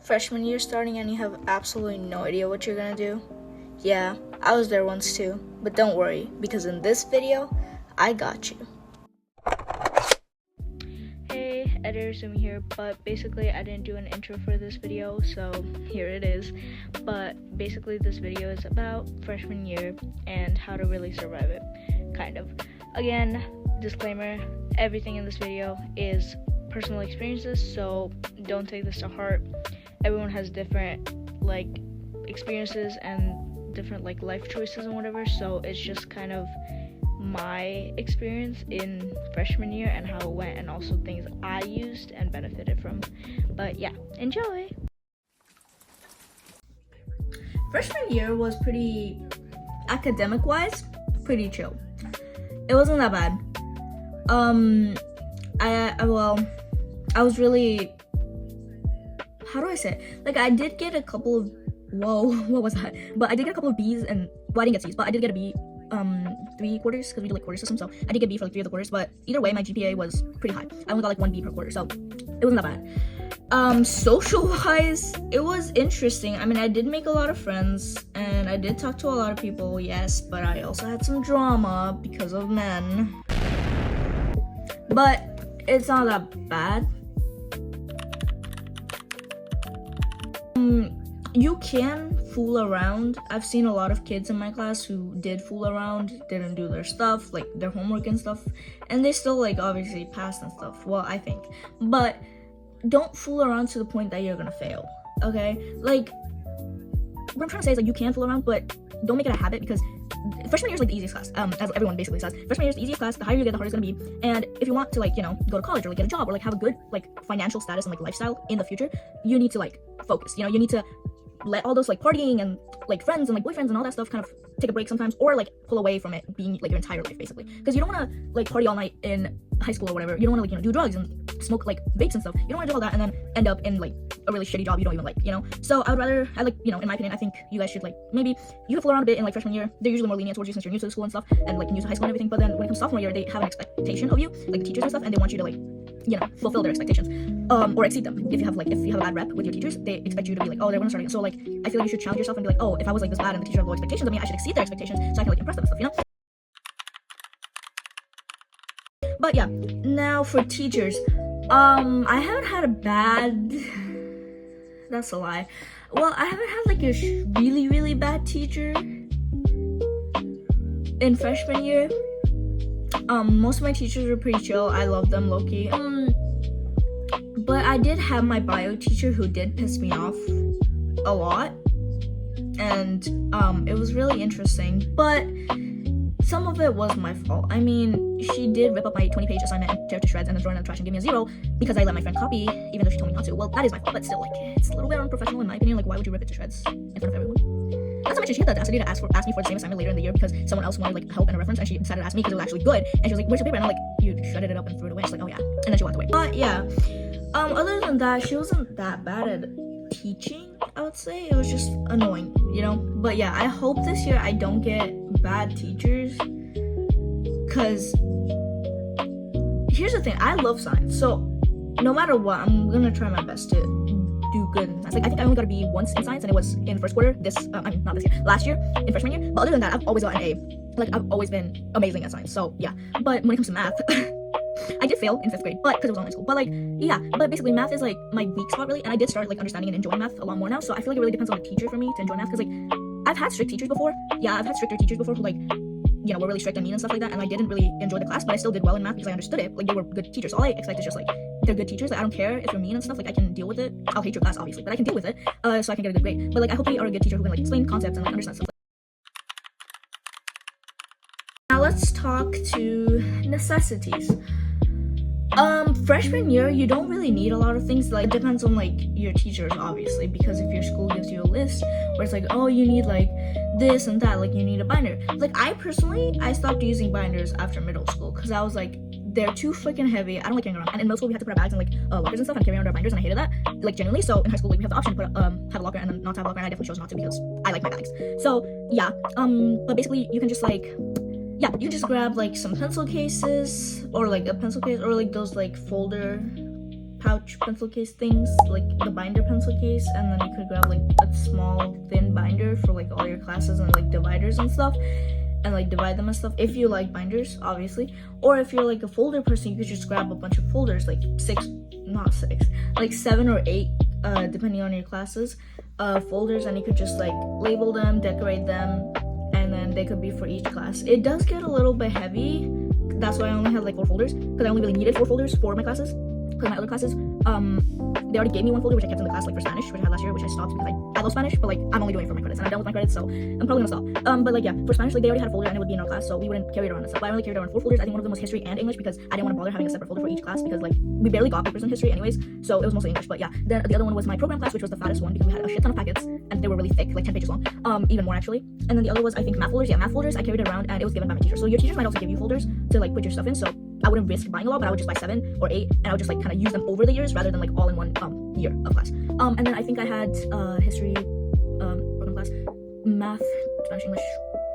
freshman year starting and you have absolutely no idea what you're gonna do? Yeah, I was there once too, but don't worry, because in this video, I got you. Hey, editor Sumi here, but basically I didn't do an intro for this video, so here it is. But basically this video is about freshman year and how to really survive it, kind of. Again, disclaimer, everything in this video is personal experiences, so don't take this to heart. Everyone has different experiences and different life choices and whatever, so it's just kind of my experience in freshman year and how it went, and also things I used and benefited from. But yeah, enjoy. Freshman year was pretty, academic wise, pretty chill. It wasn't that bad. I was really, how do I say it? I did get a couple of, what was that? But I did get a couple of B's, and, well, I didn't get C's, but I did get a B, 3 quarters, because we do quarter system, so I did get a B for 3 of the quarters, but either way, my GPA was pretty high. I only got 1 B per quarter, so it wasn't that bad. Social-wise, it was interesting. I mean, I did make a lot of friends, and I did talk to a lot of people, yes, but I also had some drama because of men. But it's not that bad. You can fool around. I've seen a lot of kids in my class who did fool around, didn't do their stuff, their homework and stuff, and they still obviously passed and stuff. Well, I think. But don't fool around to the point that you're gonna fail, okay? What I'm trying to say is you can fool around, but don't make it a habit, because freshman year is the easiest class, as everyone basically says. Freshman year is the easiest class. The higher you get, the harder it's gonna be. And if you want to go to college or get a job or have a good financial status and lifestyle in the future, you need to focus. You need to let all those partying and friends and boyfriends and all that stuff kind of take a break sometimes, or pull away from it being your entire life, basically, because you don't want to party all night in high school or whatever. You don't want to do drugs and smoke vapes and stuff. You don't want to do all that and then end up in a really shitty job you don't even so I would rather, in my opinion, I think you guys should maybe you can fool around a bit in freshman year. They're usually more lenient towards you since you're new to the school and stuff, and new to high school and everything. But then when it comes to sophomore year, they have an expectation of you, the teachers and stuff, and they want you to fulfill their expectations, or exceed them. If you have a bad rep with your teachers, they expect you to be oh, they're gonna start again. So I feel you should challenge yourself and be oh, if I was this bad and the teacher had low expectations of me, I should exceed their expectations so I can impress them and stuff, But yeah, now for teachers, I haven't had a bad, that's a lie. Well, I haven't had a really, really bad teacher in freshman year. Most of my teachers were pretty chill. I love them low-key. But I did have my bio teacher who did piss me off a lot, and it was really interesting, but some of it was my fault. I mean, she did rip up my 20-page assignment and tear it to shreds and then throw it in the trash and give me a 0 because I let my friend copy, even though she told me not to. Well, that is my fault, but still, it's a little bit unprofessional in my opinion. Why would you rip it to shreds in front of everyone? Not to mention, she had the audacity to ask me for the same assignment later in the year because someone else wanted help and a reference, and she decided to ask me because it was actually good. And she was where's your paper? And I'm you shredded it up and threw it away. She's oh yeah, and then she walked away. But yeah, other than that, she wasn't that bad at teaching, I would say. It was just annoying, But yeah, I hope this year I don't get bad teachers, because here's the thing, I love science, so no matter what, I'm gonna try my best to do good in science. I think I only got a B once in science, and it was in first quarter not this year, last year, in freshman year. But other than that, I've always got an A. I've always been amazing at science, so yeah. But when it comes to math, I did fail in 5th grade, but because it was online school. But yeah, but basically math is my weak spot really, and I did start understanding and enjoying math a lot more now. So I feel it really depends on the teacher for me to enjoy math, because I've had strict teachers before. Yeah, I've had stricter teachers before who were really strict and mean and stuff like that, and I didn't really enjoy the class, but I still did well in math because I understood it. They were good teachers. All I expect is just they're good teachers. I don't care if you're mean and stuff. I can deal with it. I'll hate your class obviously, but I can deal with it, so I can get a good grade. But I hope they are a good teacher who can explain concepts and understand stuff. Now let's talk to necessities. Freshman year, you don't really need a lot of things. It depends on your teachers, obviously, because if your school gives you a list where it's oh, you need this and that, you need a binder. I personally, I stopped using binders after middle school because I was they're too freaking heavy. I don't like carrying around. And in middle school, we had to put our bags in lockers and stuff and carry around our binders, and I hated that, genuinely. So in high school, we have the option to put have a locker and then not to have a locker, and I definitely chose not to because I like my bags. So yeah, but basically, you can just yeah, you just grab some pencil cases, or a pencil case, or those folder pouch pencil case things, like the binder pencil case, and then you could grab like a small thin binder for like all your classes and like dividers and stuff, and like divide them and stuff if you like binders, obviously. Or if you're like a folder person, you could just grab a bunch of folders, like like 7 or 8, depending on your classes, folders, and you could just like label them, decorate them, and then they could be for each class. It does get a little bit heavy. That's why I only had like 4 folders, because I only really needed 4 folders for my classes. Because my other classes, they already gave me 1 folder, which I kept in the class like for Spanish, which I had last year, which I stopped because I love Spanish, but like I'm only doing it for my credits, and I'm done with my credits, so I'm probably gonna stop. But like yeah, for Spanish, like they already had a folder and it would be in our class, so we wouldn't carry it around and stuff. But I only carried around 4 folders. I think one of them was history and English, because I didn't want to bother having a separate folder for each class, because like we barely got papers in history anyways, so it was mostly English. But yeah, then the other one was my program class, which was the fattest one, because we had a shit ton of packets and they were really thick, like 10 pages long, even more actually. And then the other was, I think, math folders. Yeah, math folders I carried it around, and it was given by my teacher. So your teachers might also give you folders to like put your stuff in, so I wouldn't risk buying a lot, but I would just buy 7 or 8, and I would just like kind of use them over the years rather than like all in one year of class. And then I think I had history, program class, math, Spanish, English,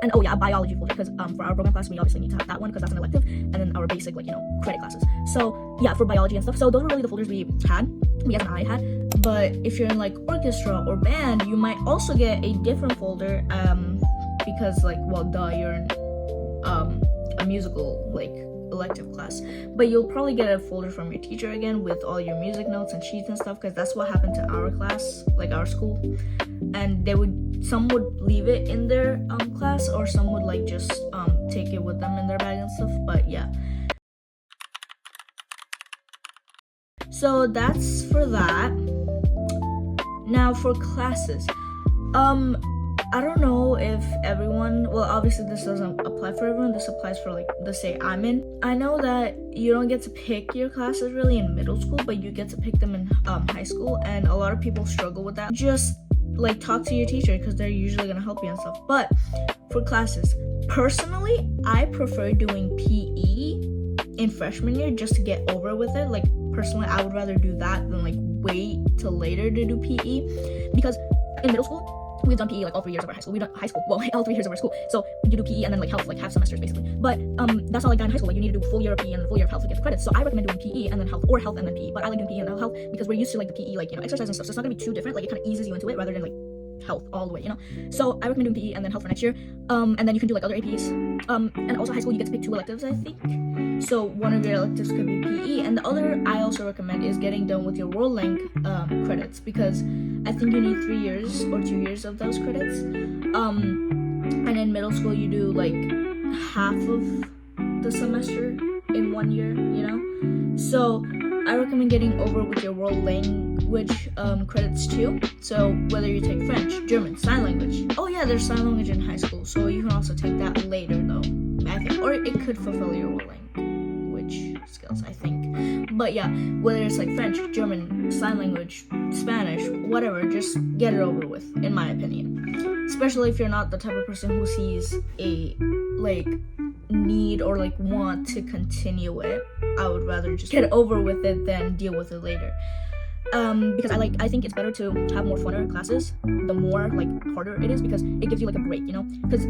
and oh yeah, a biology folder, because for our program class we obviously need to have that one because that's an elective, and then our basic, like, you know, credit classes. So yeah, for biology and stuff. So those were really the folders we as an I had. But if you're in like orchestra or band, you might also get a different folder, because like, well, you're in a musical like elective class, but you'll probably get a folder from your teacher again with all your music notes and sheets and stuff, because that's what happened to our class, like our school. And some would leave it in their class, or some would like just take it with them in their bag and stuff. But yeah, so that's for that. Now for classes, I don't know if everyone, well, obviously this doesn't apply for everyone, this applies for like the state I'm in. I know that you don't get to pick your classes really in middle school, but you get to pick them in high school, and a lot of people struggle with that. Just like talk to your teacher, because they're usually gonna help you and stuff. But for classes, personally, I prefer doing PE in freshman year just to get over with it. Like personally, I would rather do that than like wait till later to do PE, because in middle school, we've done PE like all 3 years of our high school. We've done all 3 years of our school. So you do PE and then like health, like half semesters basically. But that's not like that in high school. Like you need to do full year of PE and then full year of health to get the credits. So I recommend doing PE and then health, or health and then PE. But I like doing PE and then health because we're used to like the PE, like, you know, exercise and stuff. So it's not gonna be too different. Like it kind of eases you into it rather than like health all the way, you know. So I recommend doing PE and then health for next year. And then you can do like other APs. And also high school you get to pick 2 electives, I think. So one of your electives could be PE, and the other I also recommend is getting done with your World Link credits, because I think you need 3 years or 2 years of those credits. And in middle school you do like half of the semester in 1 year, you know. So I recommend getting over with your world language credits too. So whether you take French, German, sign language. Oh yeah, there's sign language in high school, so you can also take that later though, I think. Or it could fulfill your world language skills, I think. But yeah, whether it's like French, German, sign language, Spanish, whatever, just get it over with, in my opinion. Especially if you're not the type of person who sees a like need or like want to continue it. I would rather just get over with it than deal with it later. Because I think it's better to have more funner classes the more like harder it is, because it gives you like a break, you know. Because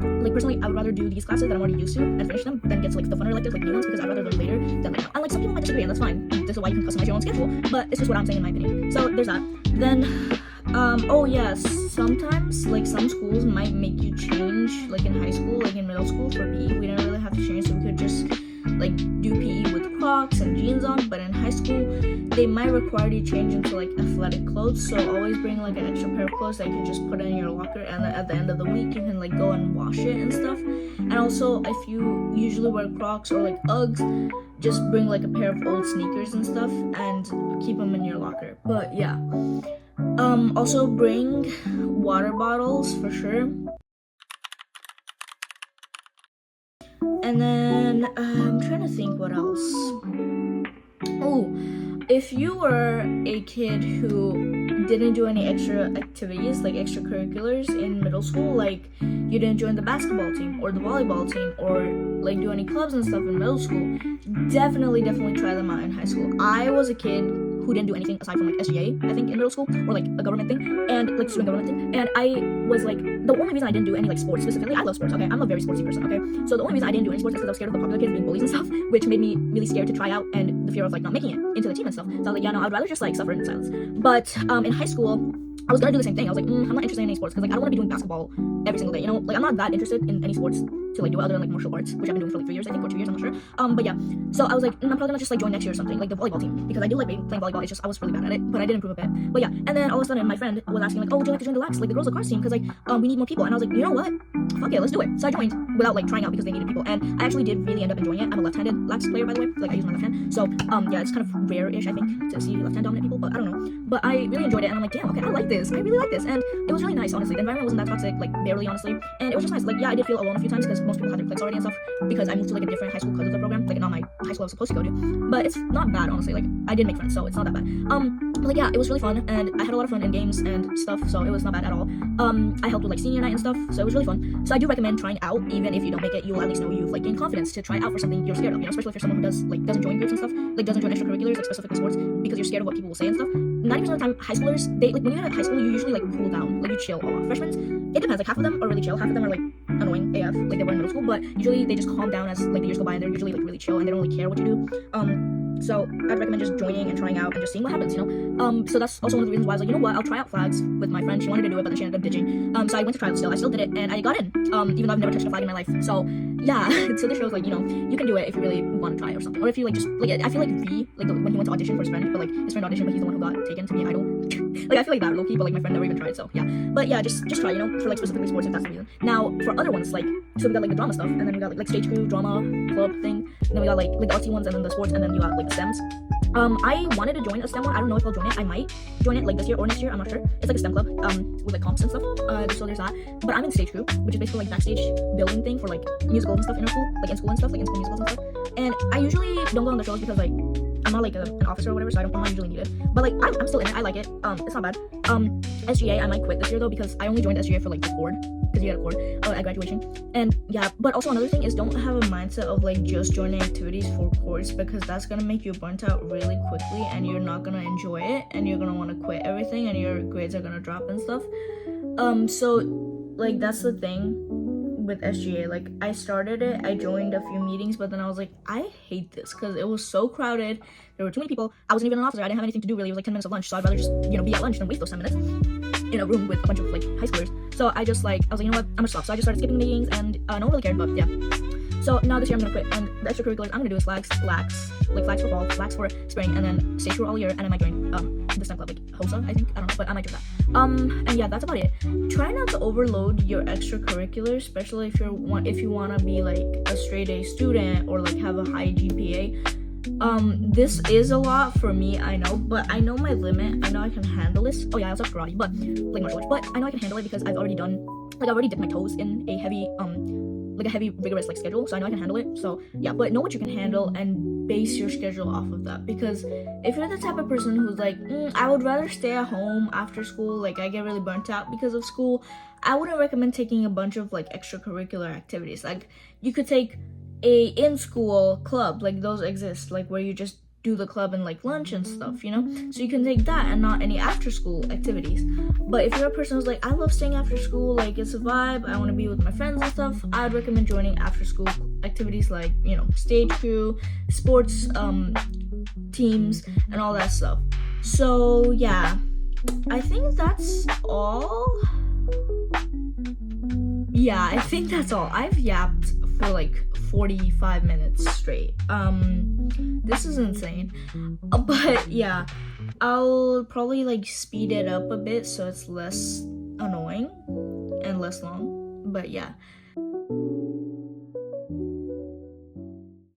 like personally, I would rather do these classes that I'm already used to and finish them than get to like the funner electives, like new ones, because I'd rather learn later than like now. And like some people might disagree, and that's fine. This is why you can customize your own schedule, but it's just what I'm saying in my opinion. So there's that. Then oh yes, sometimes like some schools might make you change, like in high school, like in middle school for PE, we didn't really have to change, so we could just like do PE with Crocs and jeans on. But in high school, they might require you to change into like athletic clothes, so always bring like an extra pair of clothes that you can just put in your locker, and then at the end of the week you can like go and wash it and stuff. And also, if you usually wear Crocs or like Uggs, just bring like a pair of old sneakers and stuff and keep them in your locker. But yeah, also bring water bottles for sure. And then I'm trying to think what else. Oh, if you were a kid who didn't do any extra activities, like extracurriculars in middle school, like you didn't join the basketball team or the volleyball team or like do any clubs and stuff in middle school, definitely try them out in high school. I was a kid who didn't do anything aside from like SGA, I think, in middle school, or like a government thing, and like student government thing. And I was like, the only reason I didn't do any like sports specifically, I love sports, okay, I'm a very sportsy person, okay, so the only reason I didn't do any sports is because I was scared of the popular kids being bullies and stuff, which made me really scared to try out, and the fear of like not making it into the team and stuff. So I was like, yeah, no, I'd rather just like suffer in silence. But in high school, I was gonna do the same thing. I was like, I'm not interested in any sports because like I don't want to be doing basketball every single day. You know, like I'm not that interested in any sports to like do other than like martial arts, which I've been doing for like 3 years, I think, or 2 years, I'm not sure. But yeah, so I was like, I'm probably gonna just like join next year or something, like the volleyball team, because I do like playing volleyball. It's just I was really bad at it, but I did improve a bit. But yeah, and then all of a sudden my friend was asking like, oh, would you like to join the lax, like the girls lacrosse team, because like we need more people. And I was like, you know what? Fuck it, let's do it. So I joined without like trying out because they needed people, and I actually did really end up enjoying it. I'm a left-handed lax player, by the way. Like I use my left hand, so yeah, it's kind of rare-ish, I think, to see left-hand dominant people, but I don't know. But I really enjoyed it, and I'm like, damn, okay, I like this. I really like this, and it was really nice, honestly. The environment wasn't that toxic, like barely, honestly, and it was just nice. Like yeah, I did feel alone a few times because most people had their cliques already and stuff, because I moved to like a different high school because of the program, like not my high school I was supposed to go to. But it's not bad, honestly. Like I did make friends, so it's not that bad. But like yeah, it was really fun, and I had a lot of fun in games and stuff, so it was not bad at all. I helped with like senior night and stuff, so it was really fun. So I do recommend trying out, even if you don't make it, you'll at least know you've like gained confidence to try out for something you're scared of, you know, especially if you're someone who doesn't join groups and stuff, like doesn't join extracurriculars, like specifically sports, because you're scared of what people will say and stuff. 90% of the time, high schoolers, they like when you're at high school, you usually like cool down, like you chill a lot. Freshmen, it depends, like half of them are really chill, half of them are like annoying AF, like they were in middle school, but usually they just calm down as like the years go by, and they're usually like really chill, and they don't really care what you do. So I'd recommend just joining and trying out and just seeing what happens, you know. So that's also one of the reasons why I was like, you know what, I'll try out flags with my friend. She wanted to do it, but then she ended up ditching. So I went to try it still. I still did it, and I got in. Even though I've never touched a flag in my life. So yeah, so this shows like, you know, you can do it if you really want to try or something, or if you like just like I feel like V, like when he went to audition for his friend, but like his friend auditioned, but he's the one who got taken to be an idol. Like I feel like that low key, but like my friend never even tried. So yeah, but yeah, just try, you know, for like specifically sports if that's the reason. Now for other ones, like so we got like the drama stuff, and then we got like stage crew, drama club thing, and then we got like the artsy ones, and then the sports, and then you got like the stems. I wanted to join a STEM one. I don't know if I'll join it. I might join it like this year or next year. I'm not sure. It's like a STEM club, with like comps and stuff. So there's that. But I'm in stage crew, which is basically like backstage building thing for like musicals and stuff in our school, like in school and stuff, like in school musicals and stuff. And I usually don't go on the shows because like I'm not like an officer or whatever, so I'm not usually needed. But like I'm still in it. I like it. It's not bad. SGA I might quit this year though, because I only joined SGA for like the board, because you get a cord at graduation. And yeah, but also another thing is don't have a mindset of like just joining activities for course, because that's gonna make you burnt out really quickly, and you're not gonna enjoy it, and you're gonna want to quit everything, and your grades are gonna drop and stuff. So like that's the thing with SGA. Like I started it, I joined a few meetings, but then I was like, I hate this because it was so crowded. There were too many people. I wasn't even an officer. I didn't have anything to do really. It was like 10 minutes of lunch, so I'd rather just, you know, be at lunch than waste those 10 minutes in a room with a bunch of like high schoolers. So I was like, you know what, I'm gonna stop. So I just started skipping meetings, and no one really cared, but yeah. So now this year I'm gonna quit, and the extracurriculars I'm gonna do is flags for fall, flags for spring, and then stage crew all year, and I might join the STEM club, like HOSA, I think, I don't know, but I might do that. And yeah, that's about it. Try not to overload your extracurriculars, especially if you wanna be like a straight A student or like have a high GPA. This is a lot for me, I know, but I know my limit. I know I can handle this. Oh yeah, I also have karate, but like martial arts, but I know I can handle it because I've already dipped my toes in a heavy rigorous like schedule, so I know I can handle it. So yeah, but know what you can handle and base your schedule off of that, because if you're the type of person who's like, I would rather stay at home after school, like I get really burnt out because of school, I wouldn't recommend taking a bunch of like extracurricular activities. Like you could take a in-school club, like those exist, like where you just do the club and like lunch and stuff, you know, so you can take that and not any after school activities. But if you're a person who's like, I love staying after school, like it's a vibe, I want to be with my friends and stuff, I'd recommend joining after school activities like, you know, stage crew, sports teams, and all that stuff. So yeah, I think that's all. Yeah, I think that's all. I've yapped for like 45 minutes straight. This is insane. But yeah, I'll probably like speed it up a bit so it's less annoying and less long. But yeah,